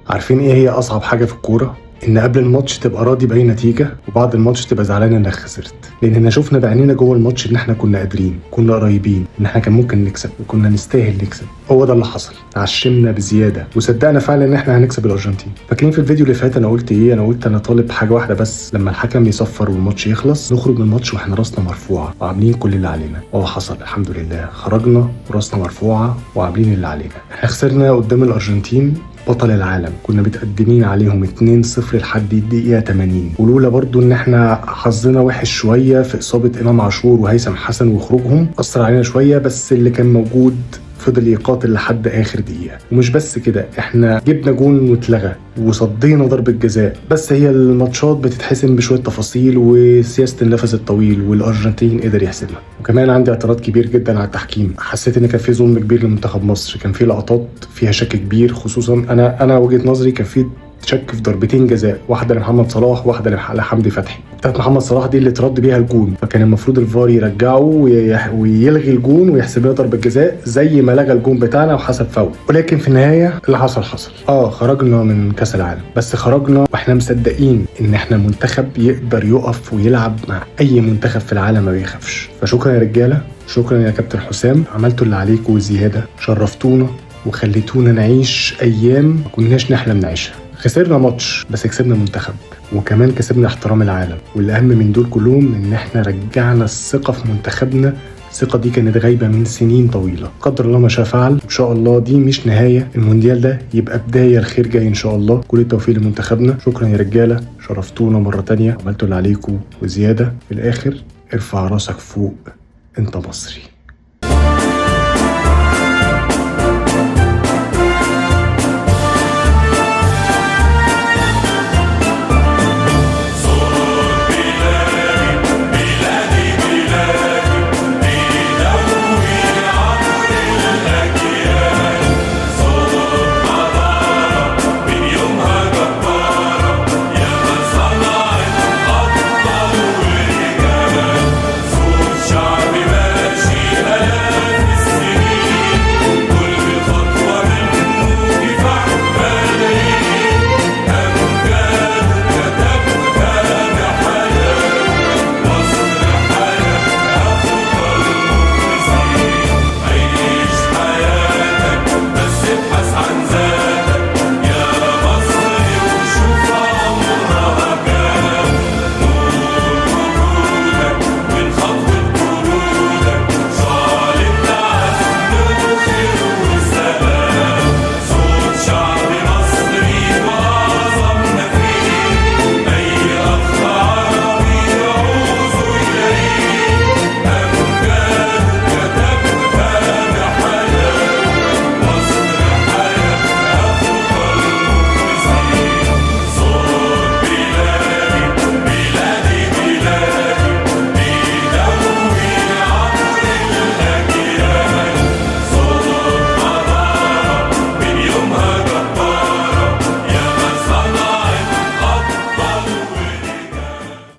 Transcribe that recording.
عارفين ايه هي اصعب حاجه في الكوره؟ ان قبل الماتش تبقى راضي باي نتيجه، وبعد الماتش تبقى زعلان انك خسرت، لاننا شفنا بعينينا جوه الماتش ان احنا كنا قادرين، كنا قريبين، ان احنا كان ممكن نكسب وكنا نستاهل نكسب. هو ده اللي حصل، عشمنا بزياده وصدقنا فعلا ان احنا هنكسب الارجنتين. فاكرين في الفيديو اللي فات انا قلت ايه؟ انا قلت انا طالب حاجه واحده بس، لما الحكم يصفر والماتش يخلص نخرج من الماتش واحنا راسنا مرفوعه وعاملين كل اللي علينا. هو حصل الحمد لله، خرجنا وراسنا مرفوعه وعاملين اللي علينا. احنا خسرنا قدام الارجنتين بطل العالم، كنا متقدمين عليهم 2-0 لحد الدقيقة 80، ولولا برضو ان احنا حظنا وحش شوية في اصابة امام عاشور وهيثم حسن وخروجهم اثر علينا شوية، بس اللي كان موجود فضل يقاتل لحد اخر دقيقة. ومش بس كده، احنا جبنا جون واتلغى وصدينا ضربة جزاء، بس هي الماتشات بتتحسم بشوية تفاصيل وسياسة النفس الطويل، والارجنتين قدر يحسمها. وكمان عندي اعتراض كبير جدا على التحكيم، حسيت ان كان في ظلم كبير لمنتخب مصر، كان في لقطات فيها شك كبير، خصوصا انا وجهة نظري كان في شك في ضربتين جزاء، واحده لمحمد صلاح واحده لحمدي فتحي. بتاعت محمد صلاح دي اللي اترد بيها الجون، فكان المفروض الفار يرجعه ويلغي الجون ويحسب لنا ضربه جزاء زي ما لغى الجون بتاعنا وحسب فاول. ولكن في النهايه اللي حصل خرجنا من كاس العالم، بس خرجنا واحنا مصدقين ان احنا منتخب يقدر يقف ويلعب مع اي منتخب في العالم ما بيخافش. فشكرا يا رجاله، شكرا يا كابتن حسام، عملتوا اللي عليكم وزياده، شرفتونا وخليتونا نعيش ايام ما كناش نحلم نعيشها. خسرنا ماتش بس كسبنا منتخب، وكمان كسبنا احترام العالم، والاهم من دول كلهم ان احنا رجعنا الثقه في منتخبنا. الثقه دي كانت غايبه من سنين طويله، قدر الله ما شاء فعل. ان شاء الله دي مش نهايه، المونديال ده يبقى بدايه الخير جاي ان شاء الله. كل التوفيق لمنتخبنا، شكرا يا رجاله، شرفتونا مره تانية، عملتوا اللي عليكم وزياده. في الاخر ارفع راسك فوق، انت مصري.